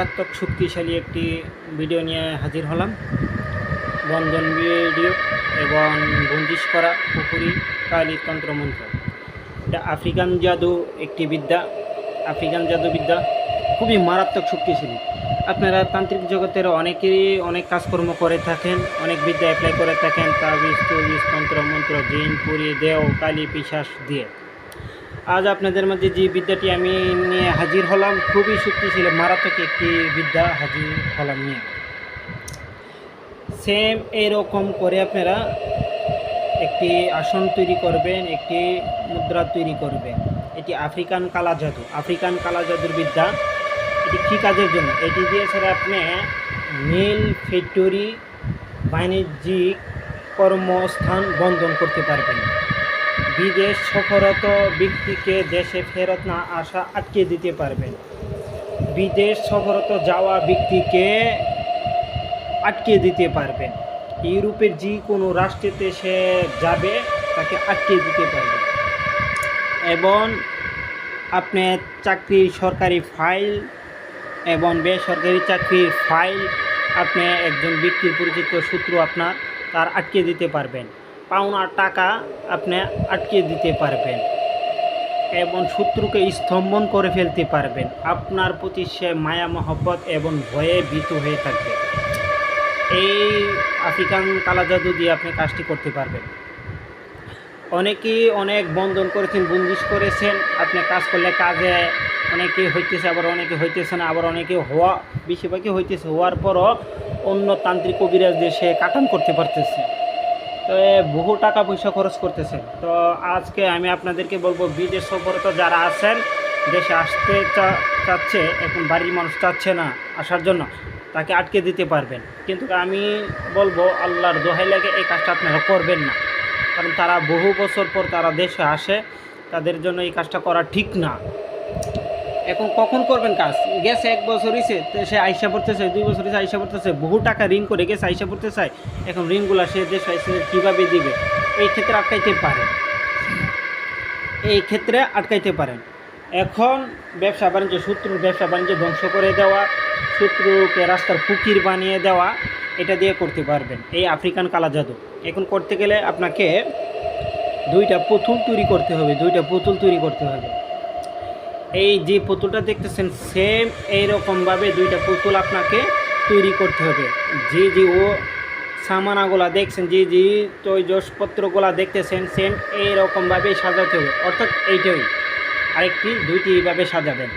মারাত্মক শক্তিশালী একটি ভিডিও নিয়ে হাজির হলাম। বন্ধন ভিডিও এবং বন্দিশ করা পুকুরি কালী তন্ত্রমন্ত্র। এটা আফ্রিকান জাদু একটি বিদ্যা। আফ্রিকান জাদুবিদ্যা খুবই মারাত্মক শক্তিশালী। আপনারা তান্ত্রিক জগতের অনেকেরই অনেক কাজকর্ম করে থাকেন, অনেক বিদ্যা অ্যাপ্লাই করে থাকেন, তাবিজ তুবিজ তন্ত্রমন্ত্র জিন পুরি দেও কালী পিশাচ দিয়ে। আজ আপনাদের মধ্যে যে বিদ্যাটি আমি নিয়ে হাজির হলাম, খুবই শক্তিশালী মারাত্মক একটি বিদ্যা হাজির হলাম নিয়ে। সেম এরকম করে আপনারা একটি আসন তৈরি করবেন, একটি মুদ্রা তৈরি করবেন। এটি আফ্রিকান কালা জাদু, আফ্রিকান কালা জাদুর বিদ্যা। এটি কী কাজের জন্য? এটি দিয়ে ছাড়া আপনি মিল ফ্যাক্টরি বাণিজ্যিক কর্মস্থান বন্ধন করতে পারবেন। বিদেশ সফররত ব্যক্তিকে দেশে ফেরত না আসা আটকে দিতে পারবেন। বিদেশ সফররত যাওয়া ব্যক্তিকে আটকে দিতে পারবেন। ইউরোপের যে কোনো রাষ্ট্রেতে সে যাবে তাকে আটকে দিতে পারবেন। এবং আপনি চাকরির সরকারি ফাইল এবং বেসরকারি চাকরির ফাইল আপনি একজন ব্যক্তির পরিচিত সূত্র তার আটকে দিতে পারবেন। পাওনা টাকা আপনি আটকে দিতে পারবেন এবং শত্রুকে স্তম্ভন করে ফেলতে পারবেন। আপনার প্রতি সে মায়া মহব্বত এবং ভয়ে ভীত হয়ে থাকবে। এই আফ্রিকান কালা জাদু দিয়ে আপনি কাজটি করতে পারবেন। অনেকেই অনেক বন্ধন করেছেন, বন্দিশ করেছেন। আপনি কাজ করলে কাজে অনেকে হইতেছে, আবার অনেকে হইতেছে না, আবার অনেকে বেশিরভাগই হইতেছে। হওয়ার পরও অন্য তান্ত্রিক কবিরাজ দিয়ে সে কাটান করতে পারতেছে। তো বহু টাকা পয়সা খরচ করতেছে। তো আজকে আমি আপনাদেরকে বলবো, বিদেশ সফররত যারা আছেন, দেশে আসতে চাচ্ছে, এখন বাড়ির মানুষ চাচ্ছে না আসার জন্য, তাকে আটকে দিতে পারবেন। কিন্তু আমি বলবো, আল্লাহর দোহাই লাগে এই কাজটা আপনারা করবেন না। কারণ তারা বহু বছর পর তারা দেশে আসে, তাদের জন্য এই কাজটা করা ঠিক না। এখন কখন করবেন কাজ? গেছে 1 বছর হয়েছে, সে আইসা পড়তেছে, 2 বছর হয়েছে আইসা পড়তেছে, বহু টাকা ঋণ করে গেছে, আইসা পড়তে চায়। এখন ঋণগুলা সে দেশে এসে কীভাবে দিবে? এই ক্ষেত্রে আটকাইতে পারেন, এই ক্ষেত্রে আটকাইতে পারেন। এখন ব্যবসা বাণিজ্য, শত্রুর ব্যবসা বাণিজ্য ধ্বংস করে দেওয়া, শত্রুকে রাস্তার ফকির বানিয়ে দেওয়া, এটা দিয়ে করতে পারবেন এই আফ্রিকান কালা জাদু। এখন করতে গেলে আপনাকে 2টা পুতুল তৈরি করতে হবে, 2টা পুতুল তৈরি করতে হবে। এই যে পুতুলটা দেখতেছেন, সেম এইরকমভাবে 2টা পুতুল আপনাকে তৈরি করতে হবে। যে ও সামানাগুলা দেখছেন, যে তৈজসপত্রগুলা দেখতেছেন, সেম এইরকমভাবে সাজাতে হবে। অর্থাৎ এইটাই আরেকটি 2টি এইভাবে সাজাবেন।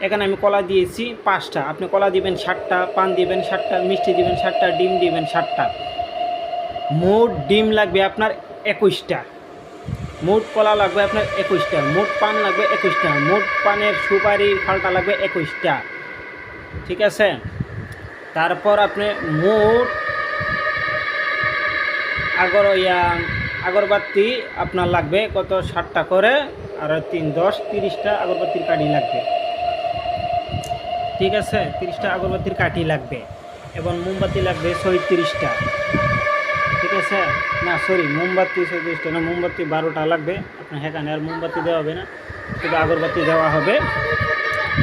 এখানে আমি কলা দিয়েছি 5টা, আপনি কলা দিবেন 7টা, পান দিবেন 7টা, মিষ্টি দিবেন 7টা, ডিম দিবেন 7টা। মোট ডিম লাগবে আপনার 21টা, মোট কলা লাগবে আপনার 21টা, মোট পান লাগবে 21টা, মোট পানের সুপারির ফালটা লাগবে 21টা। ঠিক আছে? তারপর আপনি মোট আগরবাতি আপনার লাগবে কত? 7টা করে, আর 3 10 30টা আগরবাতির কাঠি লাগবে। ঠিক আছে? 30টা আগরবাতির কাঠি লাগবে এবং মোমবাতি লাগবে 36টা। ঠিক আছে? না সরি, মোমবাতি 36টা না, মোমবাতি 12টা লাগবে। আপনার এখানে আর মোমবাতি দেওয়া হবে না, শুধু আগরবাতি দেওয়া হবে।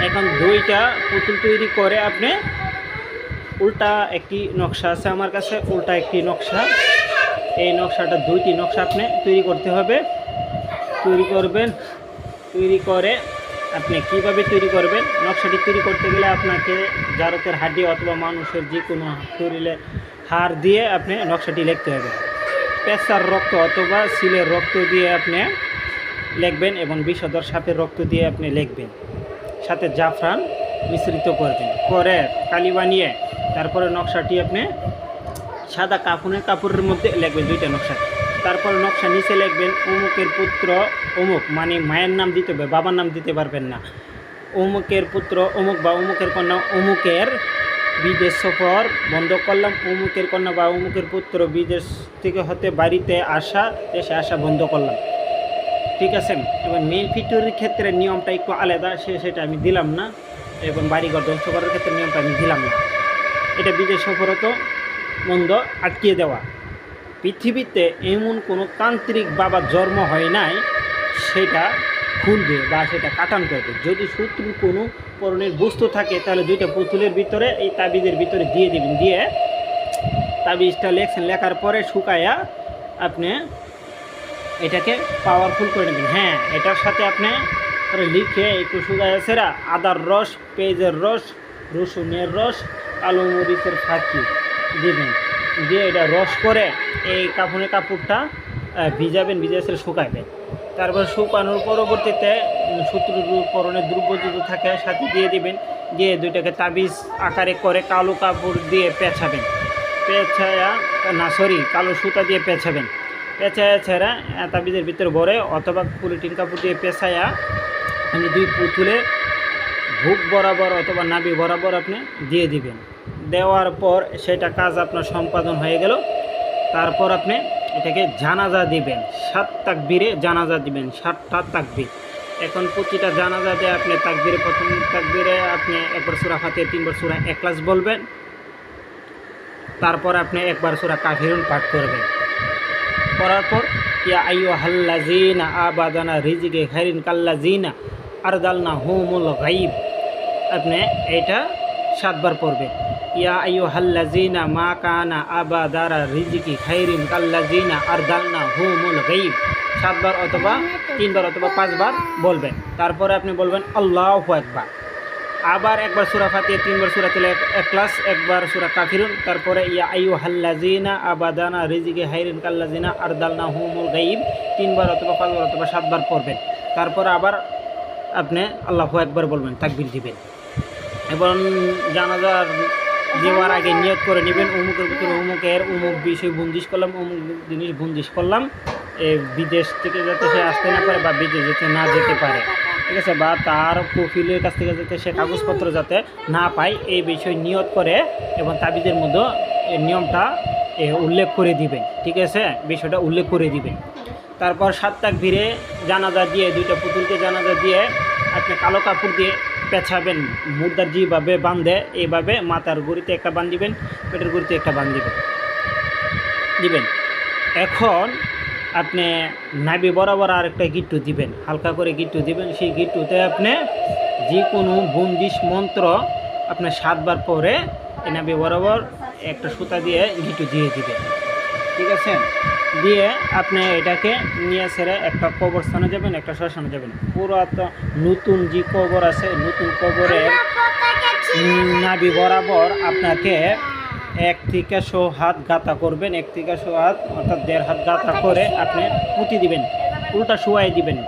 এখন 2টা পুতুল তৈরি করে আপনি উল্টা একটি নকশা আছে আমার কাছে, উল্টা একটি নকশা। এই নকশাটা 2টি নকশা আপনি তৈরি করতে হবে। তৈরি করবেন, তৈরি করে আপনি কিভাবে তৈরি করবেন? নকশাটি তৈরি করতে গেলে আপনাকে জারতের হাড্ডি অথবা মানুষের যে কোনো শরীরে হাড় দিয়ে আপনি নকশাটি লিখতে হবে। পেঁচার রক্ত অথবা সিলের রক্ত দিয়ে আপনি লিখবেন এবং বিষধর সাপের রক্ত দিয়ে আপনি লিখবেন। সাথে জাফরান মিশ্রিত করবেন, করে কালি বানিয়ে তারপরে নকশাটি আপনি সাদা কাপড়ের মধ্যে লিখবেন 2টা নকশা। তারপর নকশা নিচে লিখবেন অমুকের পুত্র অমুক, মানে মায়ের নাম দিতে হবে, বাবার নাম দিতে পারবেন না। অমুকের পুত্র অমুক বা অমুকের কন্যা অমুকের বিদেশ সফর বন্ধ করলাম, অমুকের কন্যা বা অমুকের পুত্র বিদেশ থেকে হতে বাড়িতে আসা, দেশে আসা বন্ধ করলাম। ঠিক আছে? এবার মেল ফ্যাক্টরির ক্ষেত্রে নিয়মটা একটু আলাদা, সেটা আমি দিলাম না, এবং বাড়িঘর ধ্বংস করার ক্ষেত্রে নিয়মটা আমি দিলাম না। এটা বিদেশ সফরত বন্ধ আটকিয়ে দেওয়া। পৃথিবীতে এমন কোনো তান্ত্রিক বাবা জন্ম হয় নাই সেটা খুলবে বা সেটা কাটান করবে। যদি শত্রুর কোনো পরনের বস্তু থাকে তাহলে দুইটা পুতুলের ভিতরে এই তাবিজের ভিতরে দিয়ে দেবেন, দিয়ে তাবিজটা লেখার পরে শুকায়া আপনি এটাকে পাওয়ারফুল করে নেবেন। হ্যাঁ, এটার সাথে আপনি লিখে একটু শুকায়া সেরা আদার রস, পেঁয়াজের রস, রসুনের রস, কালো মরিচের ফাঁকি দেবেন, দিয়ে এটা রস করে এই কাপড়টা ভিজাবেন, ভিজে শুকাবেন। তারপর শুকানোর পরবর্তীতে শত্রুর পরনের দ্রব্য যদি থাকে সাথে দিয়ে দিবেন, দিয়ে দুইটাকে তাবিজ আকারে করে কালো কাপড় দিয়ে পেঁচাবেন, কালো সুতা দিয়ে পেঁচাবেন, পেঁচায়া ছেড়া তাবিজের ভিতরে ভরে অথবা পলিথিন কাপড় দিয়ে পেঁচায়া আপনি দুই পুতুলে বুক বরাবর অথবা নাভি বরাবর আপনি দিয়ে দিবেন। দেওয়ার পর সেটা কাজ আপনার সম্পাদন হয়ে গেল। তারপর আপনি এটাকে জানাজা দিবেন, 7 তাকবীরে জানাজা দিবেন, 7টা তাকবীর। এখন প্রতিটা জানাজা দিয়ে আপনি তাকবীরে, প্রথম তাকবীরে আপনি একবার সূরা ফাতিহা, 3বার সূরা ইখলাস বলবেন, তারপর আপনি একবার সূরা কাফিরুন পাঠ করবেন। করার পর ইয়া আইয়ুহাল্লাযীনা আবাদানা রিজিকে খাইরিন কাল্লাযীনা আরদালনা হুমুল গাইব, আপনি এটা 7 বার পড়বেন। ইয়া আইয়ুহাল্লাযীনা মা কানা আবাদারা রিজিকি খাইরিন কাল্লাযীনা আরদালনা হুমুল গাইব 7 বার অথবা 3 বার অথবা 5 বার বলবেন। তারপরে আপনি বলবেন আল্লাহু আকবার। আবার একবার সূরা ফাতিহা, 3 বার সূরাতুল ইখলাস, একবার সূরা কাফিরুন, তারপরে ইয়া আইয়ুহাল্লাযীনা আবাদানা রিজিকি খাইরিন কাল্লাযীনা আরদালনা হুমুল গাইব 3 বার অথবা 5 বার অথবা 7 বার পড়বেন। তারপর আবার আপনি আল্লাহু আকবার বলবেন, তাকবীর দিবেন। এবং জানাজার দেওয়ার আগে নিয়ত করে নেবেন, অমুকের ভিতরে অমুক বিষয় বন্দিশ করলাম, অমুক জিনিস বন্দিশ করলাম, বিদেশ থেকে যাতে সে আসতে না পারে বা বিদেশ যেতে না যেতে পারে, ঠিক আছে, বা তার কফিলের কাছ থেকে যাতে সে কাগজপত্র যাতে না পায়, এই বিষয় নিয়ত করে এবং তাবিজের মধ্যে নিয়মটা উল্লেখ করে দিবেন, ঠিক আছে, বিষয়টা উল্লেখ করে দিবেন। তারপর 7 তাকবীরে জানাজা দিয়ে, দুইটা পুতুলকে জানাজা দিয়ে আপনি কালো কাপড় দিয়ে পেঁচাবেন, মুর্দার যেভাবে বাঁধে এইভাবে মাথার গুঁড়িতে একটা বাঁধিবেন, পেটের গুঁড়িতে একটা দিবেন। এখন আপনি নাভি বরাবর আর একটা গিট্টু দিবেন, হালকা করে গিট্টু দিবেন। সেই গিট্টুতে আপনি যে কোনো বন্দিশ মন্ত্র আপনার 7 বার পরে এই নাভি বরাবর একটা সুতা দিয়ে গিট্টু দিয়ে দিবেন, ঠিক আছে। দিয়ে আপনি এটাকে নিয়ে ছেড়ে একটা কবরস্থানে যাবেন, একটা শ্মশানে যাবেন। পুরাতন নতুন যে কবর আছে, নতুন কবরের নাভি বরাবর আপনাকে 1 থেকে 100 হাত গাঁথা করবেন, 1 থেকে 100 হাত অর্থাৎ 1.5 হাত গাঁথা করে আপনি পুঁতি দিবেন, উল্টা শোয়াই দিবেন।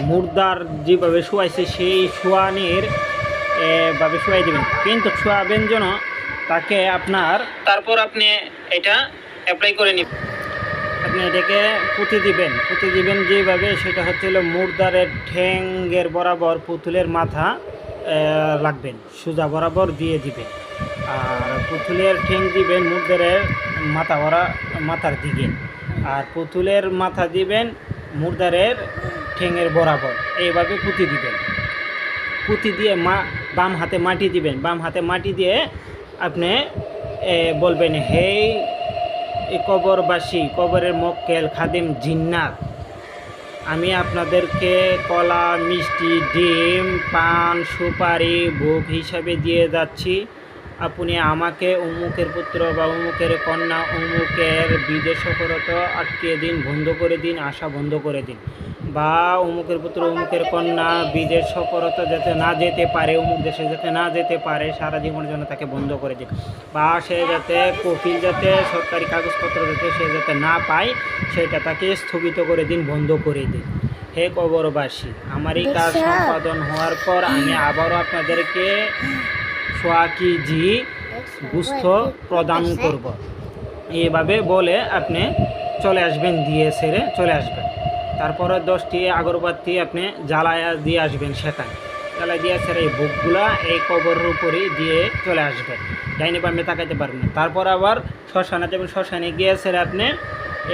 মুর্দার যেভাবে শোয়াইছে সেই শোয়ানির ভাবে শোয়াই দিবেন, কিন্তু শোয়াবেন যেন তাকে আপনার। তারপর আপনি এটা অ্যাপ্লাই করে নেবেন, আপনি এটাকে পুঁতি দিবেন যেভাবে, সেটা হচ্ছিল মুর্দারের ঠ্যাঙ্গের বরাবর পুতুলের মাথা লাগবেন, সোজা বরাবর দিয়ে দিবেন। আর পুতুলের ঠ্যাং দিবেন মুর্দারের মাথার দিকে, আর পুতুলের মাথা দিবেন মুর্দারের ঠ্যাঙের বরাবর, এইভাবে পুঁতি দিবেন। পুঁতি দিয়ে বাম হাতে মাটি দিবেন, বাম হাতে মাটি দিয়ে আপনি বলবেন, হে কবরবাসী, কবরের মক্কেল খাদিম জিন্নাত, আমি আপনাদেরকে কলা, মিষ্টি, ডিম, পান, সুপারি ভোগ হিসাবে দিয়ে যাচ্ছি। আপনি আমাকে অমুকের পুত্র বা অমুকের কন্যা অমুকের বিদেশ সফরত আটকে দিন, বন্ধ করে দিন, আশা বন্ধ করে দিন, বা অমুকের পুত্র অমুকের কন্যা বিদেশ সফরত যাতে না যেতে পারে, অমুক দেশে যাতে না যেতে পারে, সারা জীবনের জন্য তাকে বন্ধ করে দিন, বা সে যাতে কফিল যাতে সরকারি কাগজপত্র যাতে সে যাতে না পায় সেটা তাকে স্থগিত করে দিন, বন্ধ করে দিন। হে কবরবাসী, আমার এই কাজ সম্পাদন হওয়ার পর আমি আবারও আপনাদেরকে 100 কেজি গোস্ত প্রদান করব। এইভাবে বলে আপনি চলে আসবেন, দিয়ে সেরে চলে আসবেন। তারপরে 10টি আগরবাতি আপনি জ্বালায়া দিয়ে আসবেন, সেখানে জ্বালায় দিয়ে সেরে এই ভোগগুলা এই কবরের উপরে দিয়ে চলে আসবেন, ডাইনে বামে তাকাইতে পারবেন না। তারপর আবার শ্মশানে যাবেন, শ্মশানে গিয়ে সেরে আপনি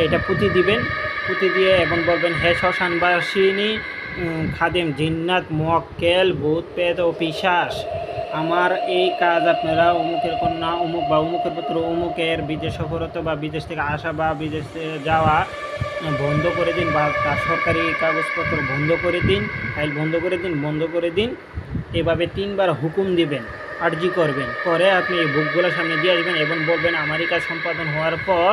এটা পুঁতি দিবেন, পুঁতি দিয়ে এবং বলবেন, হে শ্মশানবাসিনী খাদিম জিন্নাত মুওয়াক্কেল ভূত প্রেত ও পিশাচ, আমার এই কাজ আপনারা অমুকের কন্যা অমুক বা অমুকের পুত্র অমুকের বিদেশ সফরত বা বিদেশ থেকে আসা বা বিদেশে যাওয়া বন্ধ করে দিন, বা তার সরকারি কাগজপত্র বন্ধ করে দিন, ফাইল বন্ধ করে দিন। এভাবে 3বার হুকুম দিবেন, আর্জি করবেন, করে আপনি এই বুকগুলো সামনে দিয়ে আসবেন এবং বলবেন আমারই কাজ সম্পাদন হওয়ার পর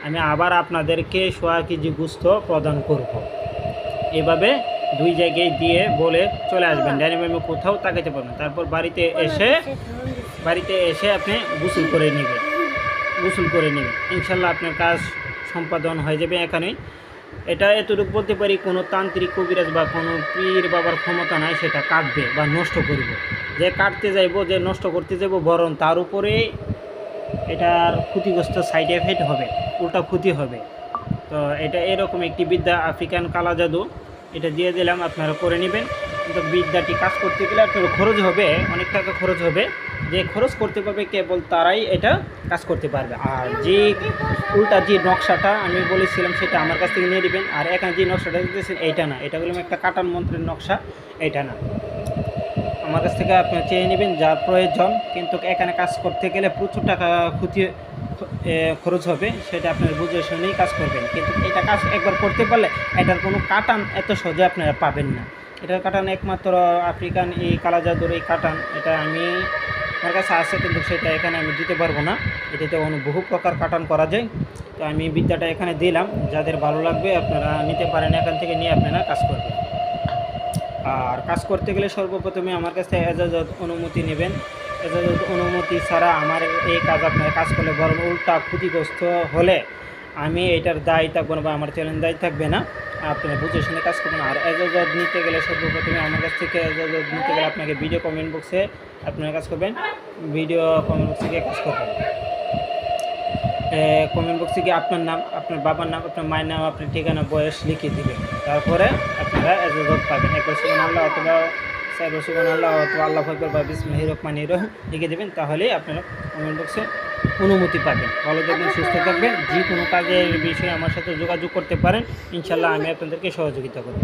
আমি আবার আপনাদেরকে 1.5 কেজি গোস্ত প্রদান করব। এভাবে 2 জায়গায় দিয়ে বলে চলে আসবেন, ডাইনিং রুমে কোথাও তাকাইতে পারবেন। তারপর বাড়িতে এসে আপনি গোসল করে নেবেন, ইনশাল্লাহ আপনার কাজ সম্পাদন হয়ে যাবে এখানেই। এটা এতটুকু বলতে পারি, কোনো তান্ত্রিক কবিরাজ বা কোনো পীর বাবার ক্ষমতা নাই সেটা কাটবে বা নষ্ট করবে। যে কাটতে যাইব, যে নষ্ট করতে যাব, বরং তার উপরে এটার ক্ষতিগ্রস্ত সাইড এফেক্ট হবে, উল্টা ক্ষতি হবে। তো এটা এরকম একটি বিদ্যা, আফ্রিকান কালা জাদু। এটা দিয়ে দিলাম, আপনারা করে নেবেন। কিন্তু বিদ্যাটি কাজ করতে গেলে আপনার খরচ হবে, অনেক টাকা খরচ হবে। যে খরচ করতে পারবে কেবল তারাই এটা কাজ করতে পারবে। আর যে উল্টা যে নকশাটা আমি বলেছিলাম সেটা আমার কাছ থেকে নিয়ে নেবেন। আর এখানে যে নকশাটা দিতেছেন এইটা না, এটা হলো একটা কাটান মন্ত্রের নকশা, এইটা না। আমার কাছ থেকে আপনি চেয়ে নেবেন যার প্রয়োজন। কিন্তু এখানে কাজ করতে গেলে প্রচুর টাকা খরচ হবে, সেটা আপনার বুঝে শুনেই কাজ করবেন। কিন্তু এটা কাজ একবার করতে পারলে এটার কোনো কাটান এত সহজে আপনারা পাবেন না। এটার কাটান একমাত্র আফ্রিকান এই কালা জাদুর এই কাটান, এটা আমার কাছে আছে, কিন্তু সেটা এখানে আমি দিতে পারবো না। এটাতে বহু প্রকার কাটান করা যায়। তো আমি বিদ্যাটা এখানে দিলাম, যাদের ভালো লাগবে আপনারা নিতে পারেন, এখান থেকে নিয়ে আপনারা কাজ করবেন। আর কাজ করতে গেলে সর্বপ্রথমে আমার কাছ থেকে এজাজত অনুমতি নেবেন। এজাজত অনুমতি ছাড়া আমার এই কাজ আপনারা কাজ করলে বরং উল্টা ক্ষতিগ্রস্ত হলে আমি এটার দায়ী থাকবো না, বা আমার চ্যালেঞ্জ দায়ী থাকবে না। আপনারা বুঝে শুনে কাজ করবেন। আর এজাজত নিতে গেলে সর্বপ্রথমে আমার কাছ থেকে এজাজত নিতে গেলে আপনাকে ভিডিও কমেন্ট বক্সে আপনারা কাজ করবেন, ভিডিও কমেন্ট বক্সে গিয়ে কাজ করবেন। কমেন্ট বক্সে গিয়ে আপনার নাম, আপনার বাবার নাম, আপনার মায়ের নাম, আপনার ঠিকানা, বয়স লিখে দিবেন। তারপরে আপনারা এজাজত পাবেন। একবার সুবহানাল্লাহ অথবা সাইবার সুবহানাল্লাহ অথবা আল্লাহু আকবার বা বিসমিল্লাহির রহমানির রহিম লিখে দেবেন, তাহলেই আপনারা কমেন্ট বক্সে অনুমতি পাবেন। ভালো থাকবেন, সুস্থ থাকবেন। যে কোনো কাজের বিষয়ে আমার সাথে যোগাযোগ করতে পারেন, ইনশাল্লাহ আমি আপনাদেরকে সহযোগিতা করব।